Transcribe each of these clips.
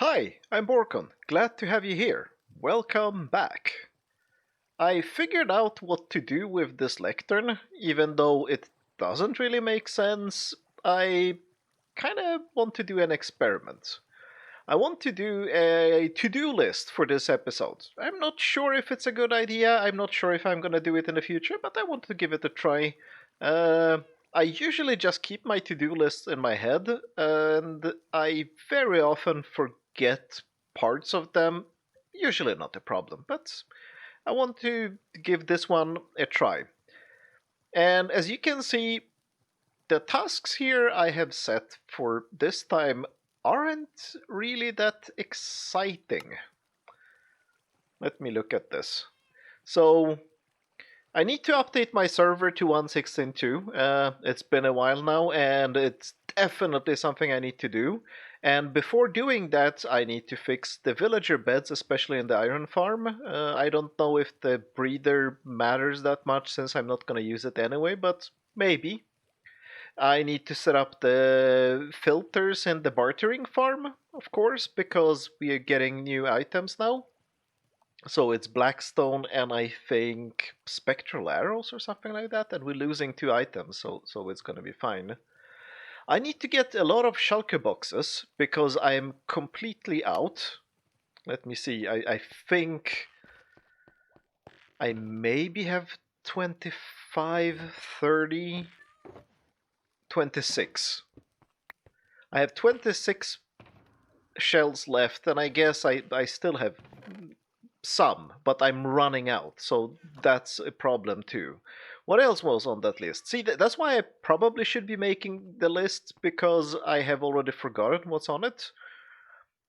Hi, I'm Borkaland. Glad to have you here. Welcome back. I figured out what to do with this lectern, even though it doesn't really make sense. I kinda want to do an experiment. I want to do a to-do list for this episode. I'm not sure if it's a good idea, I'm not sure if I'm gonna do it in the future, but I want to give it a try. Uh, I usually just keep my to-do lists in my head, and I very often forget parts of them. Usually not a problem, but I want to give this one a try. And as you can see, the tasks here I have set for this time aren't really that exciting. Let me look at this. So I need to update my server to 1.16.2. It's been a while now, and it's definitely something I need to do. And before doing that, I need to fix the villager beds, especially in the iron farm. I don't know if the breeder matters that much since I'm not going to use it anyway, but maybe. I need to set up the filters in the bartering farm, of course, because we are getting new items now. So it's Blackstone and I think Spectral Arrows or something like that, and we're losing two items, so it's gonna be fine. I need to get a lot of shulker boxes because I'm completely out. Let me see, I think I maybe have 25, 30, 26. I have 26 shells left, and I guess I still have some, but I'm running out, so that's a problem too. What else was on that list? See, that's why I probably should be making the list because I have already forgotten what's on it.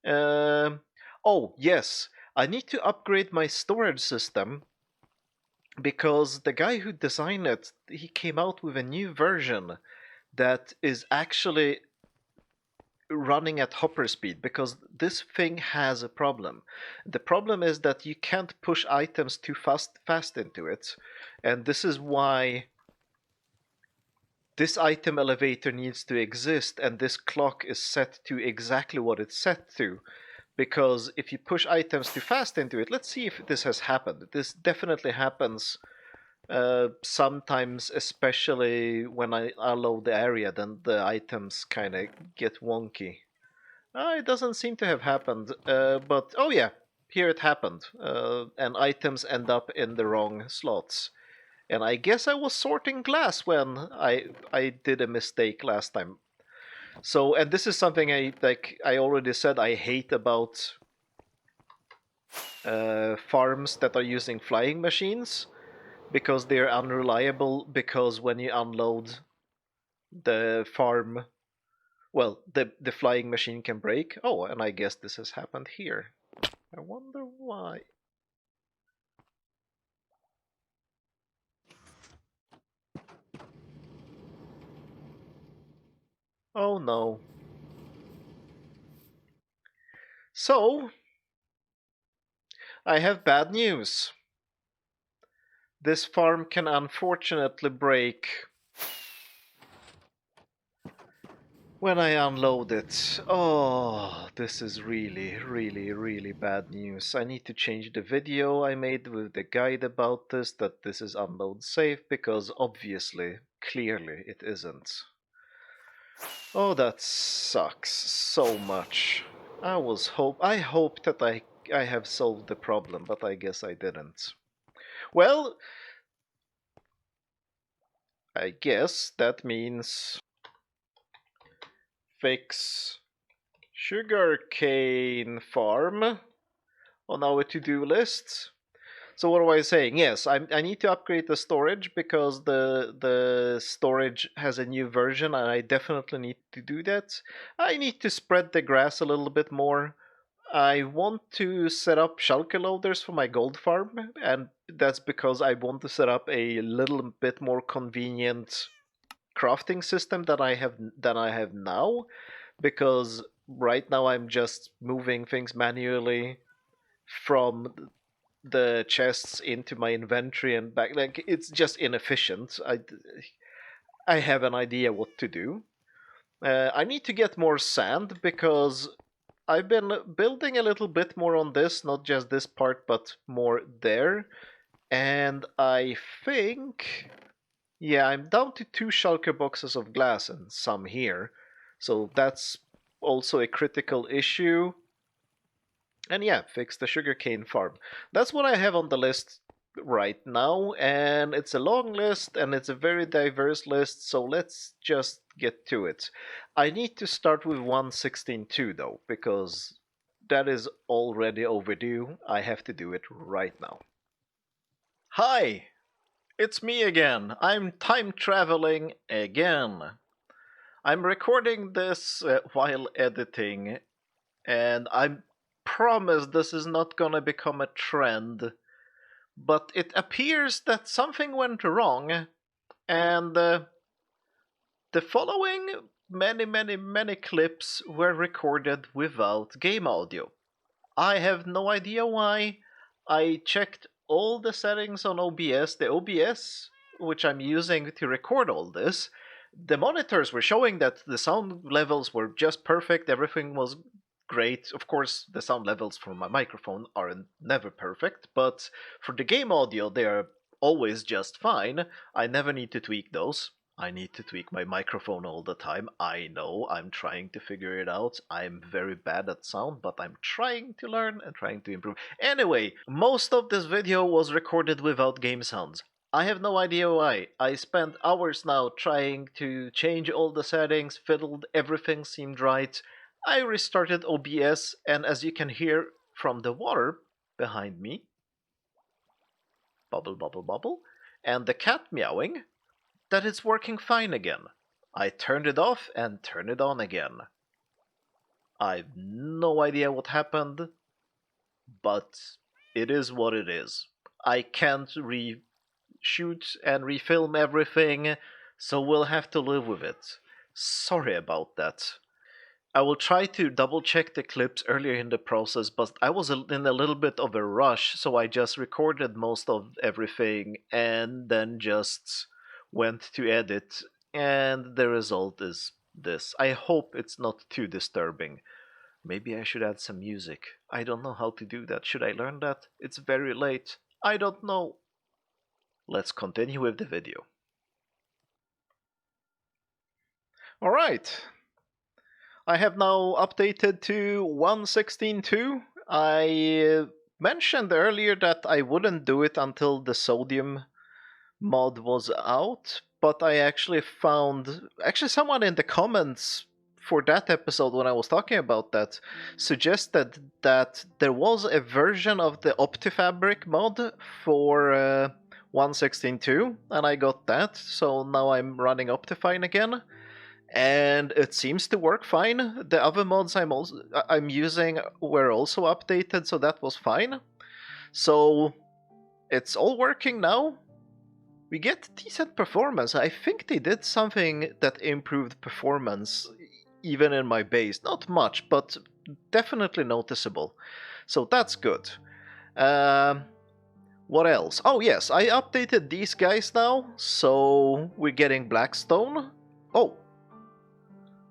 Um, oh, yes, I need to upgrade my storage system because the guy who designed it, he came out with a new version that is actually running at hopper speed because this thing has a problem. The problem is that you can't push items too fast into it, and this is why this item elevator needs to exist, and this clock is set to exactly what it's set to. Because if you push items too fast into it, let's see if this has happened. This definitely happens sometimes, especially when I unload the area, then the items kind of get wonky. It doesn't seem to have happened, but oh yeah, here it happened. And items end up in the wrong slots. And I guess I was sorting glass when I did a mistake last time. So, and this is something I already said I hate about farms that are using flying machines because they're unreliable. Because when you unload the farm, well, the flying machine can break. Oh, and I guess this has happened here. I wonder why. Oh no. So, I have bad news. This farm can unfortunately break when I unload it. Oh, this is really, really, really bad news. I need to change the video I made with the guide about this, that this is unload safe, because obviously, clearly, it isn't. Oh, that sucks so much. I hoped that I have solved the problem, but I guess I didn't. Well, I guess that means fix sugarcane farm on our to-do list. So what was I saying? Yes, I need to upgrade the storage because the storage has a new version, and I definitely need to do that. I need to spread the grass a little bit more. I want to set up shulker loaders for my gold farm, and that's because I want to set up a little bit more convenient crafting system than I have now. Because right now I'm just moving things manually from the chests into my inventory and back. Like, it's just inefficient. I have an idea what to do. I need to get more sand because I've been building a little bit more on this, not just this part, but more there. And I think, yeah, I'm down to 2 shulker boxes of glass and some here. So that's also a critical issue. And yeah, fix the sugarcane farm. That's what I have on the list right now, and it's a long list and it's a very diverse list, so let's just get to it. I need to start with 116.2 though, because that is already overdue. I have to do it right now. Hi, it's me again. I'm time traveling again. I'm recording this while editing, and I promise this is not gonna become a trend, but it appears that something went wrong, and the following many clips were recorded without game audio. I have no idea why. I checked all the settings on OBS, the OBS which I'm using to record all this. The monitors were showing that the sound levels were just perfect, everything was great. Of course, the sound levels for my microphone are never perfect, but for the game audio, they are always just fine. I never need to tweak those. I need to tweak my microphone all the time. I know, I'm trying to figure it out. I'm very bad at sound, but I'm trying to learn and trying to improve. Anyway, most of this video was recorded without game sounds. I have no idea why. I spent hours now trying to change all the settings, fiddled, everything seemed right. I restarted OBS, and as you can hear from the water behind me, bubble, bubble, bubble, and the cat meowing, that it's working fine again. I turned it off and turned it on again. I've no idea what happened, but it is what it is. I can't reshoot and refilm everything, so we'll have to live with it. Sorry about that. I will try to double check the clips earlier in the process, but I was in a little bit of a rush, so I just recorded most of everything and then just went to edit, and the result is this. I hope it's not too disturbing. Maybe I should add some music. I don't know how to do that. Should I learn that? It's very late. I don't know. Let's continue with the video. Alright. I have now updated to 116.2. I mentioned earlier that I wouldn't do it until the sodium mod was out, but I actually found someone in the comments for that episode when I was talking about that suggested that there was a version of the OptiFabric mod for 116.2, and I got that, so now I'm running Optifine again. And it seems to work fine. The other mods I'm using were also updated, so that was fine. So it's all working now. We get decent performance. I think they did something that improved performance even in my base. Not much, but definitely noticeable. So that's good. What else? Oh yes, I updated these guys now, so we're getting Blackstone. Oh,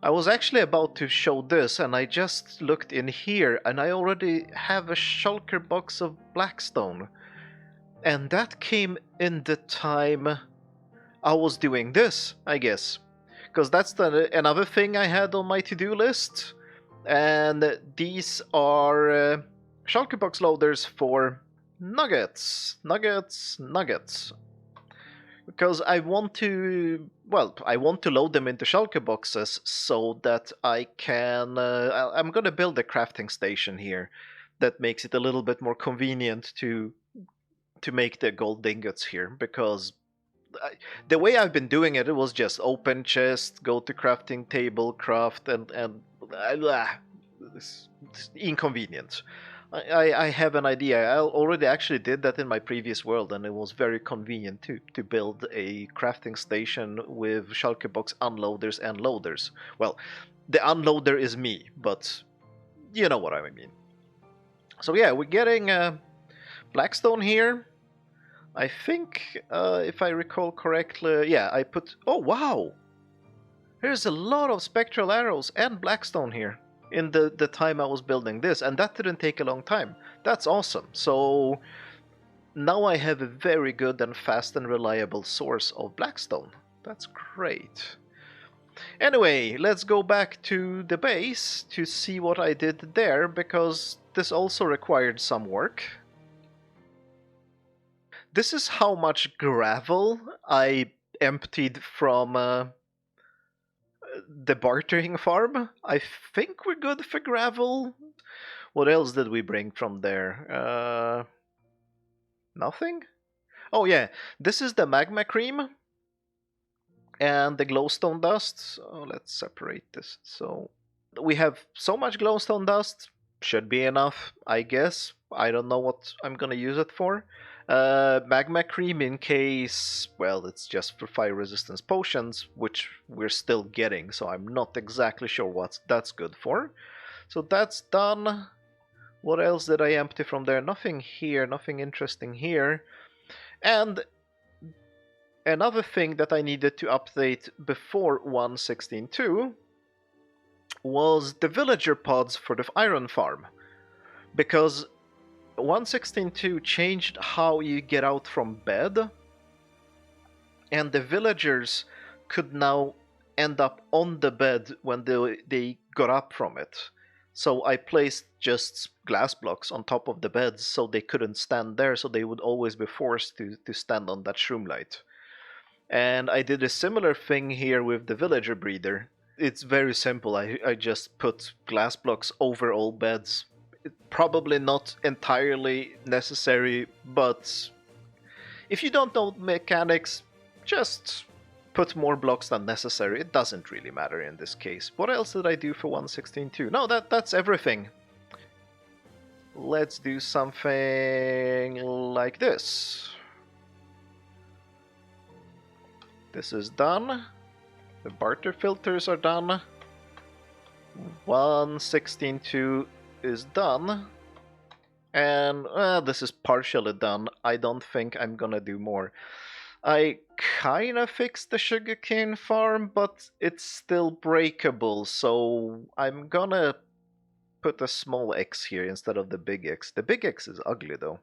I was actually about to show this, and I just looked in here, and I already have a shulker box of Blackstone. And that came in the time I was doing this, I guess. Because that's another thing I had on my to-do list. And these are shulker box loaders for nuggets. Nuggets. Because I want to load them into shulker boxes so that I can. I'm gonna build a crafting station here that makes it a little bit more convenient to make the gold ingots here. Because the way I've been doing it, it was just open chest, go to crafting table, craft, and it's inconvenient. I have an idea. I already actually did that in my previous world, and it was very convenient to build a crafting station with shulker box unloaders and loaders. Well, the unloader is me, but you know what I mean. So yeah, we're getting Blackstone here. I think, if I recall correctly, yeah, I put... Oh, wow! There's a lot of spectral arrows and Blackstone here. in the time I was building this, and that didn't take a long time. That's awesome. So now I have a very good and fast and reliable source of blackstone. That's great. Anyway, let's go back to the base to see what I did there, because this also required some work. This is how much gravel I emptied from the bartering farm. I think we're good for gravel. What else did we bring from there? Nothing? Oh yeah, this is the magma cream and the glowstone dust. So let's separate this. So we have so much glowstone dust, should be enough, I guess. I don't know what I'm gonna use it for. Magma cream in case, well, it's just for fire resistance potions, which we're still getting, so I'm not exactly sure what that's good for. So that's done. What else did I empty from there? Nothing here, nothing interesting here. And another thing that I needed to update before 1.16.2 was the villager pods for the iron farm. Because 1.16.2 changed how you get out from bed, and the villagers could now end up on the bed when they got up from it. So I placed just glass blocks on top of the beds so they couldn't stand there, so they would always be forced to stand on that shroomlight. And I did a similar thing here with the villager breeder. It's very simple. I just put glass blocks over all beds. Probably not entirely necessary, but if you don't know mechanics, just put more blocks than necessary. It doesn't really matter in this case. What else did I do for 1.16.2? No, that's everything. Let's do something like this. This is done. The barter filters are done. 1.16.2 is done. And this is partially done. I don't think I'm gonna do more. I kinda fixed the sugarcane farm, but it's still breakable, so I'm gonna put a small X here instead of the big X. The big X is ugly though.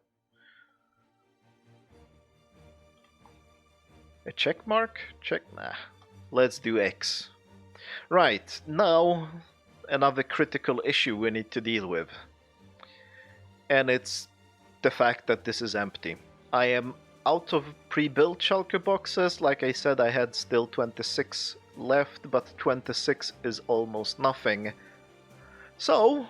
A check mark? Check? Nah. Let's do X. Right, now another critical issue we need to deal with. And it's the fact that this is empty. I am out of pre-built shulker boxes. Like I said, I had still 26 left, but 26 is almost nothing. So,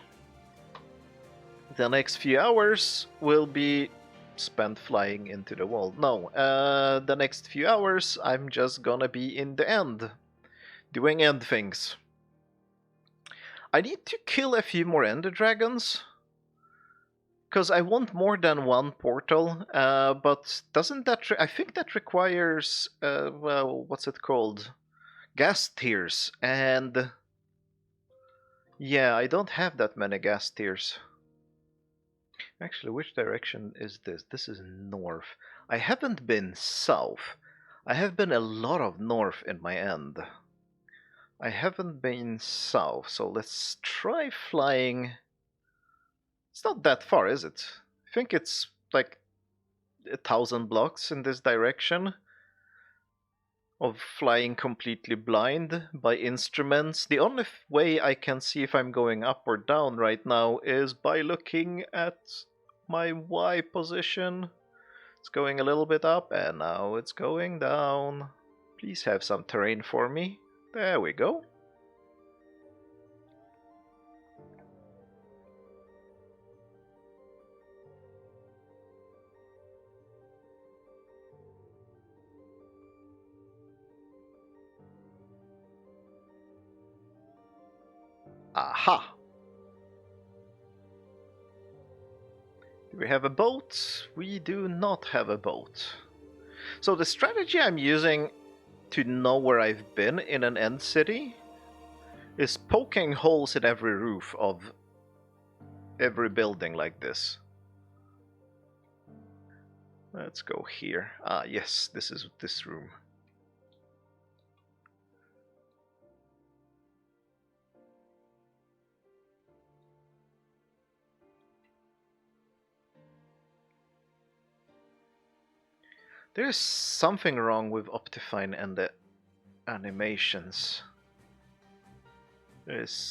the next few hours will be spent flying into the wall. No, the next few hours I'm just gonna be in the end, doing end things. I need to kill a few more ender dragons, because I want more than one portal, but doesn't that... I think that requires, well, what's it called? Gas tiers, and... yeah, I don't have that many gas tiers. Actually, which direction is this? This is north. I haven't been south. I have been a lot of north in my end. I haven't been south, so let's try flying... It's not that far, is it? I think it's like 1,000 blocks in this direction of flying completely blind by instruments. The only way I can see if I'm going up or down right now is by looking at my Y position. It's going a little bit up and now it's going down. Please have some terrain for me. There we go. Aha! Do we have a boat? We do not have a boat. So the strategy I'm using to know where I've been in an end city is poking holes in every roof of every building like this. Let's go here. Ah, yes, this is this room. There's something wrong with Optifine and the animations.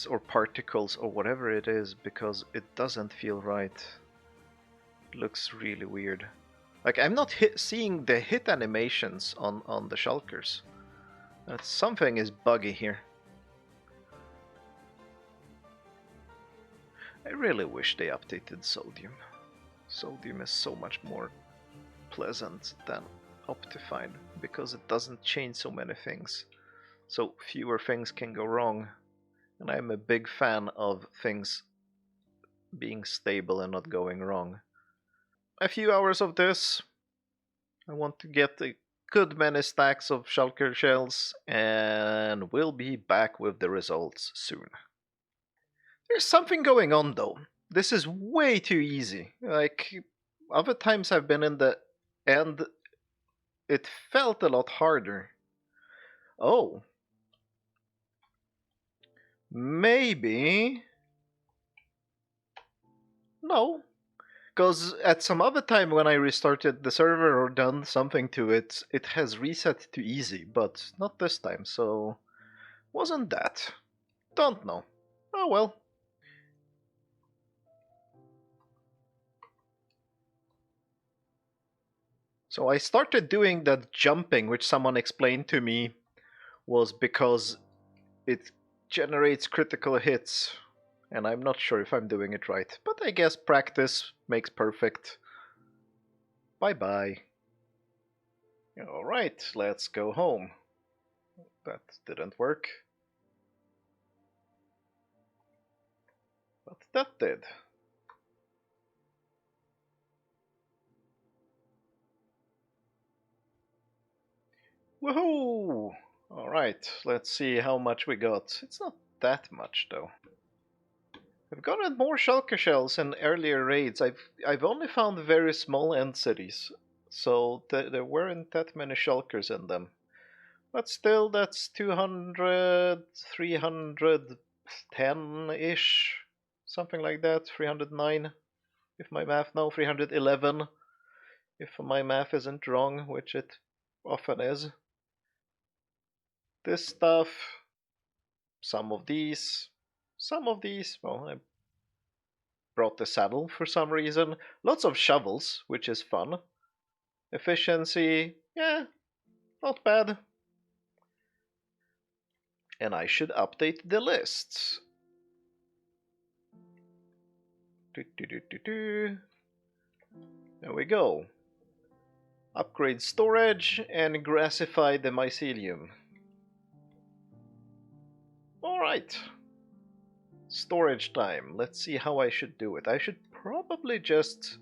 Or particles or whatever it is, because it doesn't feel right. It looks really weird. Like, I'm not seeing the hit animations on the shulkers. Something is buggy here. I really wish they updated sodium. Sodium is so much more pleasant than Optifine because it doesn't change so many things. So fewer things can go wrong. And I'm a big fan of things being stable and not going wrong. A few hours of this. I want to get a good many stacks of shulker shells, and we'll be back with the results soon. There's something going on though. This is way too easy. Like, other times I've been in the end, it felt a lot harder. Oh. Maybe. No. Because at some other time when I restarted the server or done something to it, it has reset to easy, but not this time, so wasn't that. Don't know. Oh well. So I started doing that jumping, which someone explained to me was because it generates critical hits, and I'm not sure if I'm doing it right, but I guess practice makes perfect. Bye bye. Alright, let's go home. That didn't work. But that did. Woohoo! Alright, let's see how much we got. It's not that much though. I've gotten more shulker shells in earlier raids. I've only found very small end cities, so there weren't that many shulkers in them. But still, that's 200, 310-ish, something like that. 309, if my math, no, 311, if my math isn't wrong, which it often is. This stuff, some of these, well, I brought the saddle for some reason. Lots of shovels, which is fun. Efficiency, yeah, not bad. And I should update the lists. There we go. Upgrade storage and grassify the mycelium. Alright. Storage time. Let's see how I should do it. I should probably just...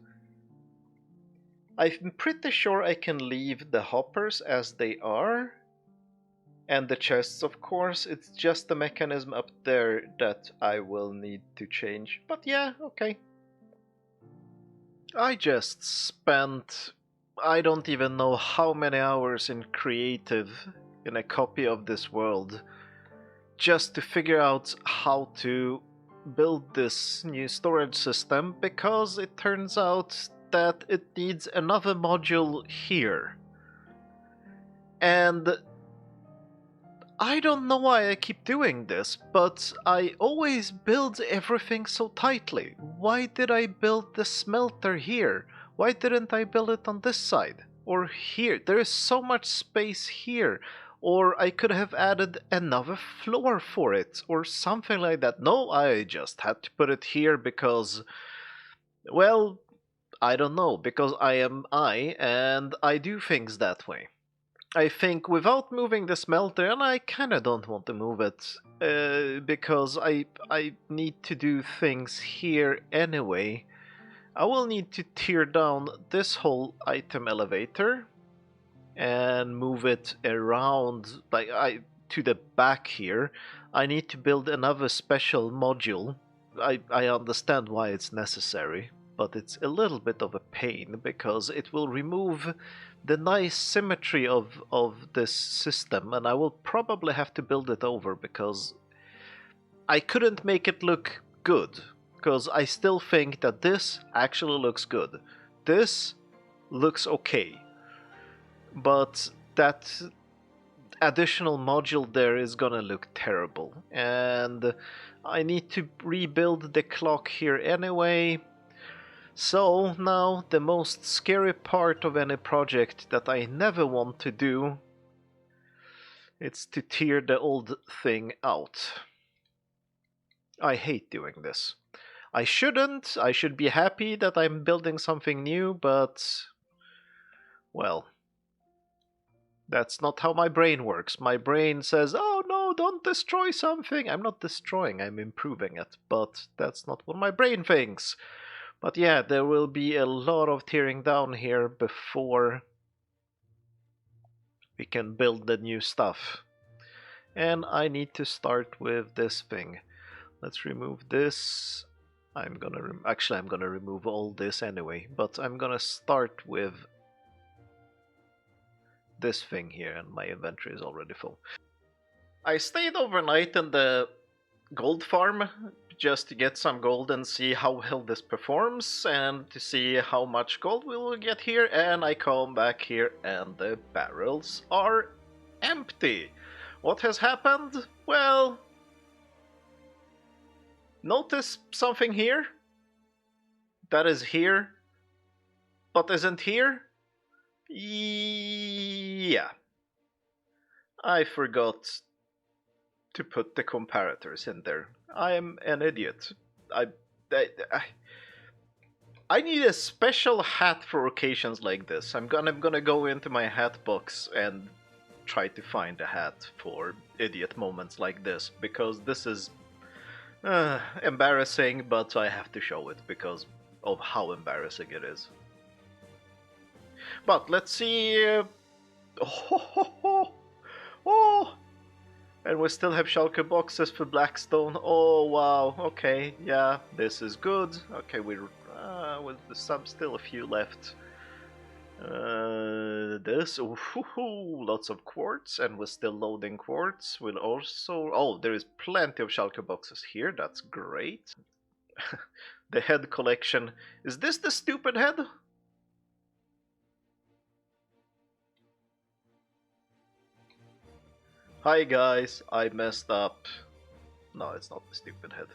I'm pretty sure I can leave the hoppers as they are. And the chests, of course. It's just the mechanism up there that I will need to change. But yeah, okay. I just spent... I don't even know how many hours in creative in a copy of this world just to figure out how to build this new storage system, because it turns out that it needs another module here. And I don't know why I keep doing this, but I always build everything so tightly. Why did I build the smelter here? Why didn't I build it on this side? Or here? There is so much space here. Or I could have added another floor for it, or something like that. No, I just had to put it here because, well, I don't know, because I am I, and I do things that way. I think without moving the smelter, and I kinda don't want to move it, because I need to do things here anyway. I will need to tear down this whole item elevator and move it around to the back here. I need to build another special module. I understand why it's necessary, but it's a little bit of a pain because it will remove the nice symmetry of this system, and I will probably have to build it over because I couldn't make it look good, because I still think that this actually looks good. This looks okay. but that additional module there is gonna look terrible, and I need to rebuild the clock here anyway. So now the most scary part of any project that I never want to do, it's to tear the old thing out. I hate doing this. I shouldn't. I should be happy that I'm building something new, but well, that's not how my brain works. My brain says, oh no, don't destroy something. I'm not destroying, I'm improving it. But that's not what my brain thinks. But yeah, there will be a lot of tearing down here before we can build the new stuff. And I need to start with this thing. Let's remove this. I'm gonna remove all this anyway, but I'm gonna start with this thing here, and my inventory is already full. I stayed overnight in the gold farm just to get some gold and see how well this performs and to see how much gold we will get here, and I come back here and the barrels are empty. What has happened? Well, notice something here that is here but isn't here? Yeah, I forgot to put the comparators in there. I am an idiot. I, I, I need a special hat for occasions like this. I'm gonna go into my hat box and try to find a hat for idiot moments like this, because this is embarrassing, but I have to show it because of how embarrassing it is. But let's see. Oh, and we still have shulker boxes for Blackstone. Oh wow. Okay, yeah, this is good. Okay, we're with some still a few left. This, lots of quartz, and we're still loading quartz. We'll also, oh, there is plenty of shulker boxes here. That's great. The head collection. Is this the stupid head? Hi guys, I messed up. No, it's not the stupid head.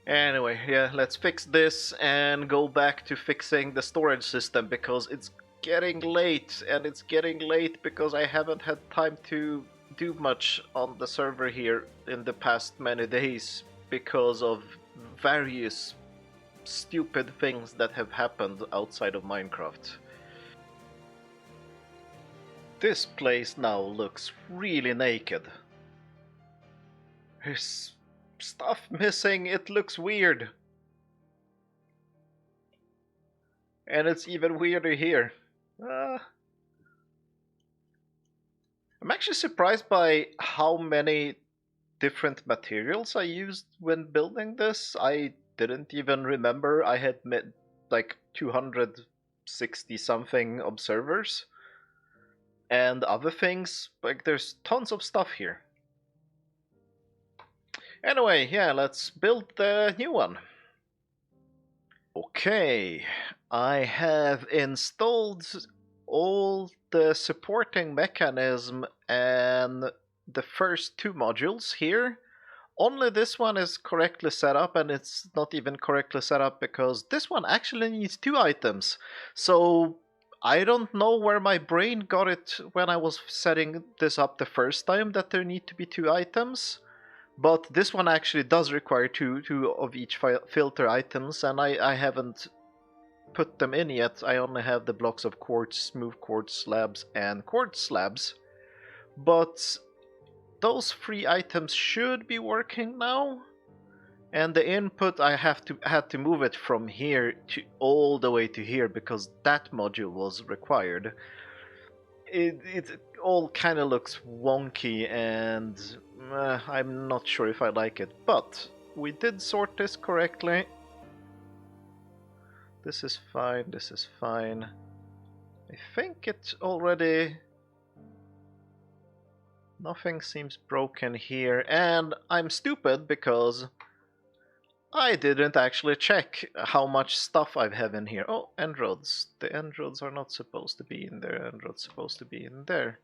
Anyway, yeah, let's fix this and go back to fixing the storage system, because it's getting late, and it's getting late because I haven't had time to do much on the server here in the past many days because of various stupid things that have happened outside of Minecraft. This place now looks really naked. There's stuff missing, it looks weird. And it's even weirder here. I'm actually surprised by how many different materials I used when building this. I didn't even remember I had met like 260 something observers and other things. Like, there's tons of stuff here. Anyway, yeah, let's build the new one. Okay, I have installed all the supporting mechanism and the first two modules here. Only this one is correctly set up, and it's not even correctly set up because this one actually needs two items. So I don't know where my brain got it when I was setting this up the first time that there need to be two items. But this one actually does require two of each filter items, and I haven't put them in yet. I only have the blocks of quartz, smooth quartz slabs, and quartz slabs. But those three items should be working now. And the input, I had to move it from here to all the way to here because that module was required. It all kind of looks wonky, and I'm not sure if I like it, but we did sort this correctly. This is fine, this is fine. I think it already... Nothing seems broken here, and I'm stupid because I didn't actually check how much stuff I have in here. Oh, end rods. The end rods are not supposed to be in there. End rods supposed to be in there.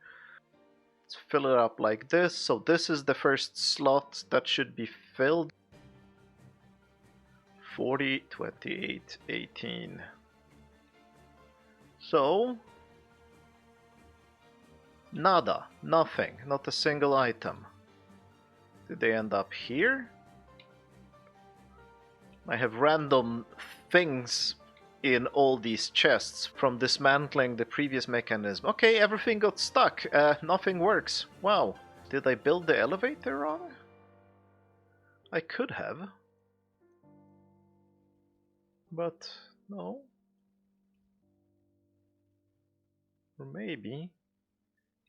Let's fill it up like this. So this is the first slot that should be filled. 40, 28, 18. So, nada, nothing, not a single item. Did they end up here? I have random things in all these chests from dismantling the previous mechanism. Okay, everything got stuck. Nothing works. Wow. Did I build the elevator wrong? I could have. But no. Or maybe.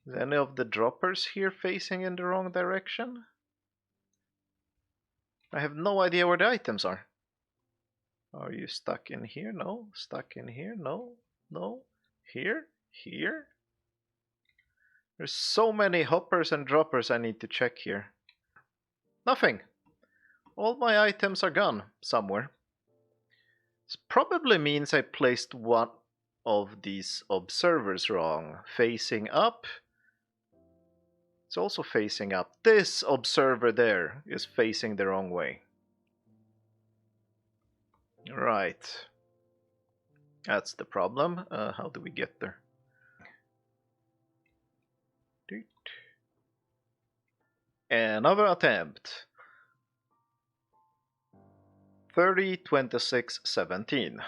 Is any of the droppers here facing in the wrong direction? I have no idea where the items are. Are you stuck in here? No. Stuck in here? No. No. Here? Here? There's so many hoppers and droppers I need to check here. Nothing. All my items are gone somewhere. This probably means I placed one of these observers wrong. Facing up. It's also facing up. This observer there is facing the wrong way. Right. That's the problem. How do we get there? Another attempt. 30, 26, 17.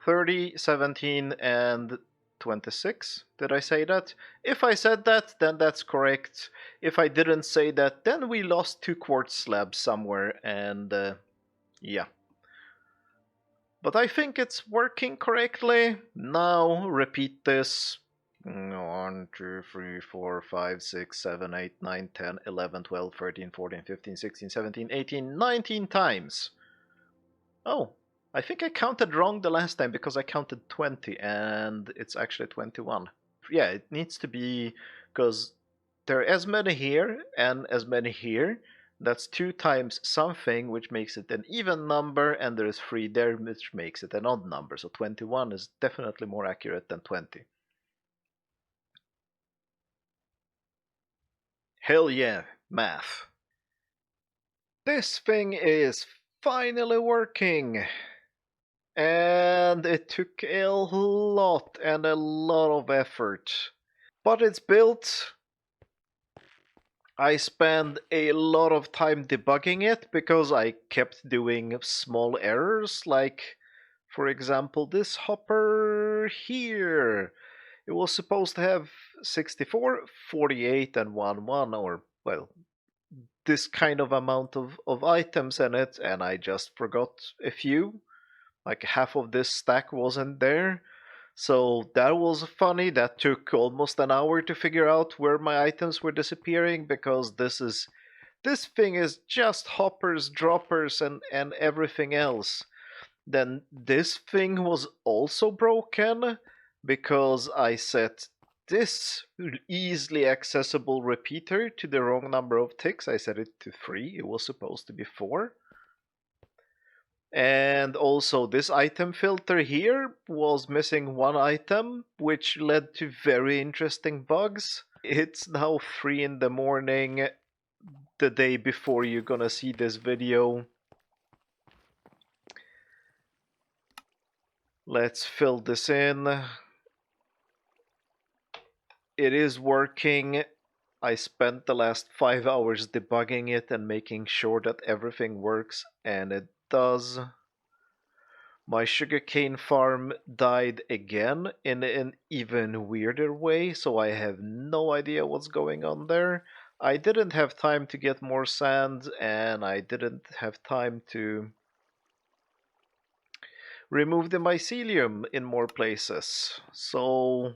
30, 17, and 26. Did I say that? If I said that, then that's correct. If I didn't say that, then we lost 2 quartz slabs somewhere, and yeah. But I think it's working correctly. Now, repeat this. 1, 2, 3, 4, 5, 6, 7, 8, 9, 10, 11, 12, 13, 14, 15, 16, 17, 18, 19 times. Oh, I think I counted wrong the last time because I counted 20 and it's actually 21. Yeah, it needs to be because there are as many here and as many here. That's 2 times something, which makes it an even number, and there is 3 there, which makes it an odd number. So 21 is definitely more accurate than 20. Hell yeah, math. This thing is finally working. And it took a lot and a lot of effort. But it's built. I spent a lot of time debugging it because I kept doing small errors, like, for example, this hopper here. It was supposed to have 64, 48, and 1, or, well, this kind of amount of items in it, and I just forgot a few. Like half of this stack wasn't there. So that was funny. That took almost an hour to figure out where my items were disappearing because this thing is just hoppers, droppers, and everything else. Then this thing was also broken because I set this easily accessible repeater to the wrong number of ticks. I set it to 3. It was supposed to be 4. And also this item filter here was missing 1 item, which led to very interesting bugs. It's now 3 in the morning, the day before you're gonna see this video. Let's fill this in. It is working. I spent the last 5 hours debugging it and making sure that everything works, and it does. My sugarcane farm died again in an even weirder way, so I have no idea what's going on there. I didn't have time to get more sand, and I didn't have time to remove the mycelium in more places. So,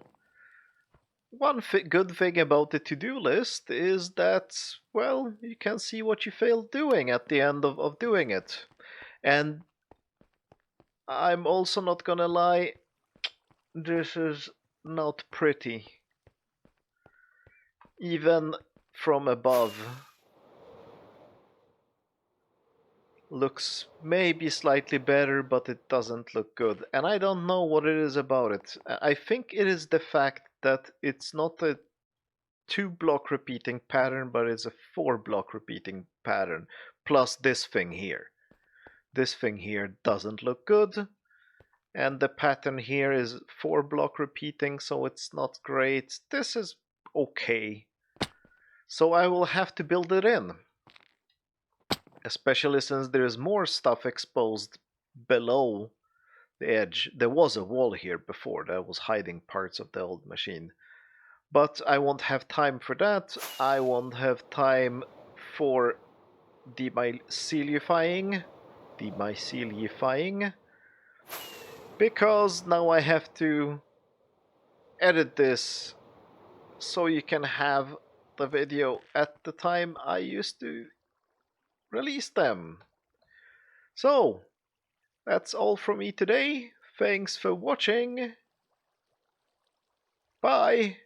one good thing about the to-do list is that, well, you can see what you failed doing at the end of doing it. And I'm also not gonna lie, this is not pretty. Even from above. looks maybe slightly better, but it doesn't look good. And I don't know what it is about it. I think it is the fact that it's not a 2-block repeating pattern, but it's a 4-block repeating pattern, plus this thing here. This thing here doesn't look good, and the pattern here is 4-block repeating, so it's not great. This is okay. So I will have to build it in. Especially since there is more stuff exposed below the edge. There was a wall here before that was hiding parts of the old machine. But I won't have time for that. I won't have time for demycelifying. Because now I have to edit this so you can have the video at the time I used to release them. So, that's all from me today. Thanks for watching. Bye.